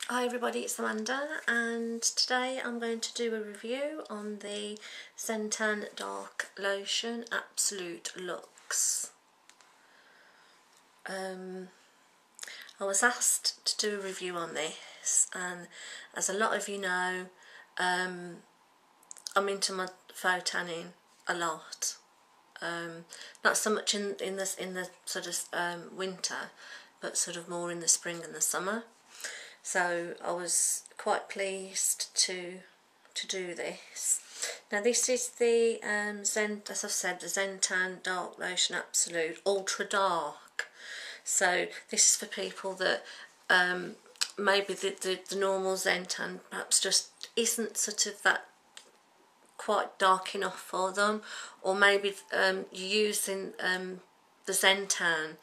Hi everybody, it's Amanda, and today I'm going to do a review on the Sentan Dark Lotion Absolute Luxe. I was asked to do a review on this, and as a lot of you know, I'm into my faux tanning a lot. Not so much in the sort of winter, but sort of more in the spring and the summer. So I was quite pleased to do this. Now this is the as I've said, the Sentan Dark Lotion Absolute Ultra Dark. So this is for people that maybe the normal Sentan perhaps just isn't sort of that quite dark enough for them, or maybe you're using the Sentan,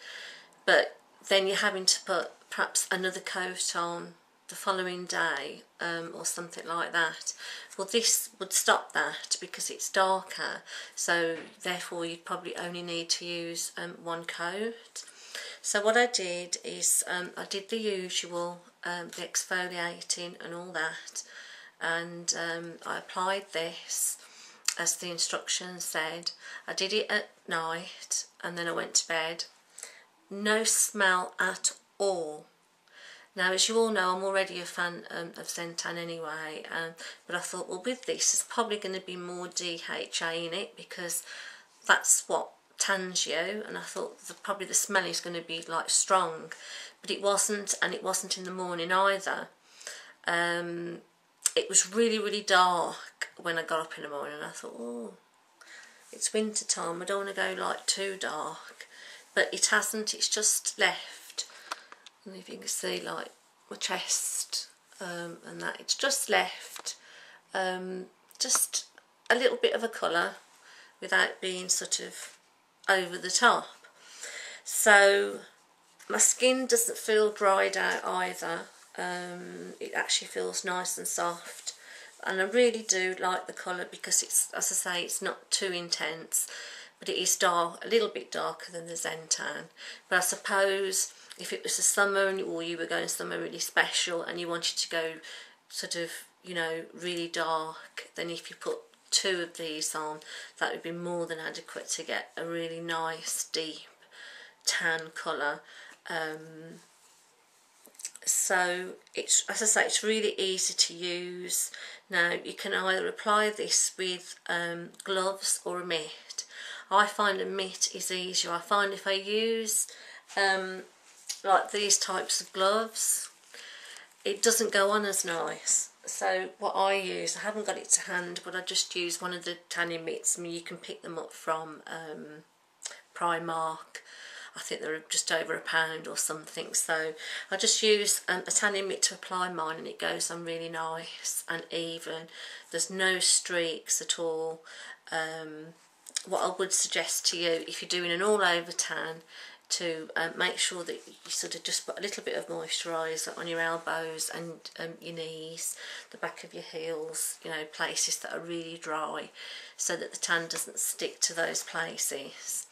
but then you're having to put perhaps another coat on the following day or something like that. Well, this would stop that because it's darker, so therefore you'd probably only need to use one coat. So what I did is I did the usual, the exfoliating and all that, and I applied this as the instructions said. I did it at night and then I went to bed. No smell at all. Now, as you all know, I'm already a fan of Sentan anyway, but I thought, well, with this, there's probably going to be more DHA in it because that's what tans you, and I thought probably the smell is going to be like strong, but it wasn't, and it wasn't in the morning either. It was really, really dark when I got up in the morning, and I thought, oh, it's winter time, I don't want to go like too dark, but it hasn't, it's just left. And if you can see like my chest and that, it's just left just a little bit of a colour without being sort of over the top. So my skin doesn't feel dried out either. It actually feels nice and soft, and I really do like the colour because it's, as I say, it's not too intense, but it is dark, a little bit darker than the Sentan. But I suppose if it was the summer or you were going somewhere really special and you wanted to go sort of, you know, really dark, then if you put two of these on, that would be more than adequate to get a really nice deep tan colour. So it's, as I say, it's really easy to use. Now you can either apply this with gloves or a mitt. I find a mitt is easier. I find if I use like these types of gloves, it doesn't go on as nice. So what I use, I haven't got it to hand, but I just use one of the tanning mitts. I mean, you can pick them up from Primark. I think they're just over £1 or something. So I just use a tanning mitt to apply mine, and it goes on really nice and even. There's no streaks at all. What I would suggest to you, if you're doing an all over tan, to make sure that you sort of just put a little bit of moisturiser on your elbows and your knees, the back of your heels, you know, places that are really dry, so that the tan doesn't stick to those places.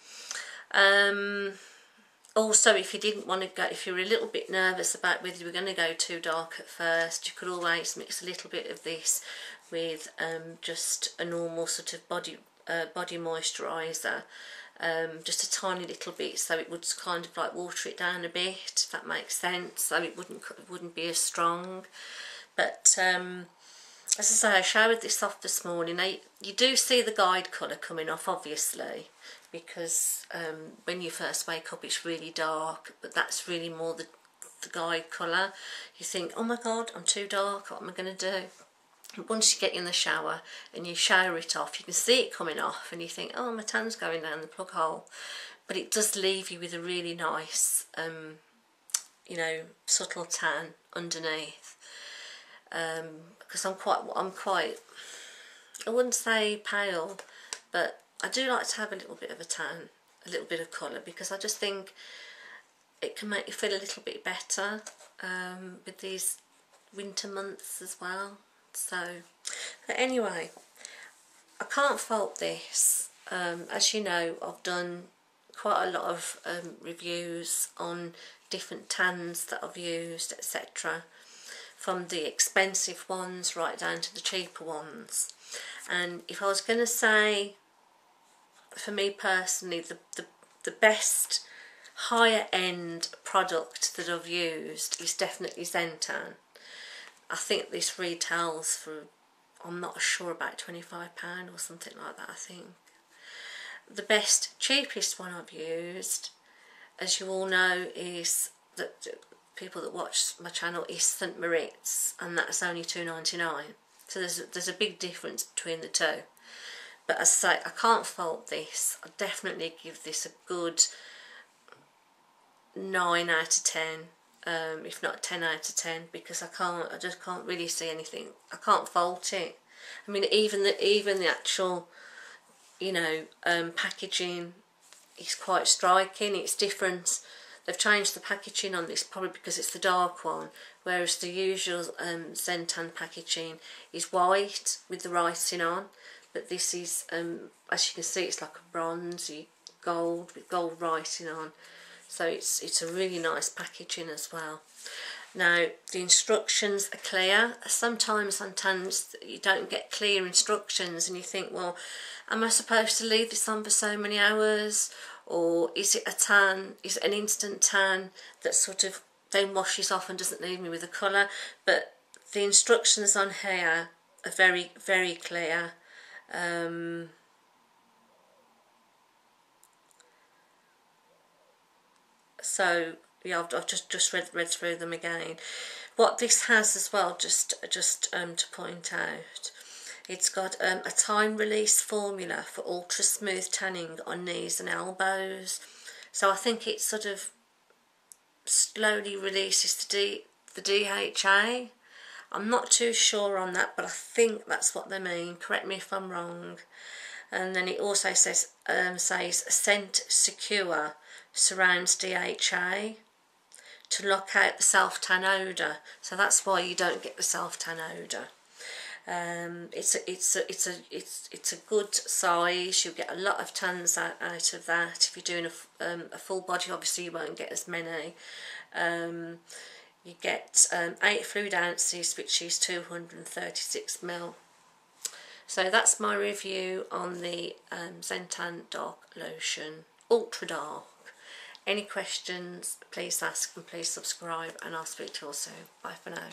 Also, if you didn't want to go, if you were a little bit nervous about whether you were going to go too dark at first, you could always mix a little bit of this with just a normal sort of body moisturiser, just a tiny little bit, so it would kind of like water it down a bit, if that makes sense, so it wouldn't be as strong. But as I say, I showered this off this morning. Now, you do see the guide colour coming off, obviously, because when you first wake up it's really dark, but that's really more the guide colour. You think, oh my god, I'm too dark, what am I going to do? Once you get in the shower and you shower it off, you can see it coming off and you think, oh, my tan's going down the plug hole. But it does leave you with a really nice, you know, subtle tan underneath. Because I'm quite, I wouldn't say pale, but I do like to have a little bit of a tan, a little bit of colour, because I just think it can make you feel a little bit better with these winter months as well. So, but anyway, I can't fault this. As you know, I've done quite a lot of reviews on different tans that I've used, etc. from the expensive ones right down to the cheaper ones. And if I was going to say, for me personally, the best higher end product that I've used is definitely Zentan. I think this retails for, I'm not sure, about £25 or something like that, I think. The best, cheapest one I've used, as you all know, is that people that watch my channel, is St Moritz, and that's only £2.99. So there's a big difference between the two. But as I say, I can't fault this. I definitely give this a good 9 out of 10, if not 10 out of 10, because I just can't really see anything. I can't fault it. I mean, even the actual, you know, packaging is quite striking. It's different. They've changed the packaging on this probably because it's the dark one, whereas the usual Zentan packaging is white with the writing on. But this is, as you can see, it's like a bronzy gold with gold writing on. So it's a really nice packaging as well. Now, the instructions are clear. Sometimes on tans you don't get clear instructions and you think, well, am I supposed to leave this on for so many hours? Or is it a tan, is it an instant tan that sort of then washes off and doesn't leave me with a colour? But the instructions on here are very, very clear. So yeah, I've just read through them again. What this has as well, just to point out, it's got a time release formula for ultra smooth tanning on knees and elbows. So I think it sort of slowly releases the DHA. I'm not too sure on that, but I think that's what they mean. Correct me if I'm wrong. And then it also says scent secure surrounds DHA to lock out the self-tan odour. So that's why you don't get the self-tan odour. It's a good size. You'll get a lot of tans out of that. If you're doing a full body, obviously you won't get as many. You get 8 fluid ounces, which is 236 ml. So that's my review on the Zentan Dark Lotion, Ultra Dark. Any questions, please ask and please subscribe, and I'll speak to you all soon. Bye for now.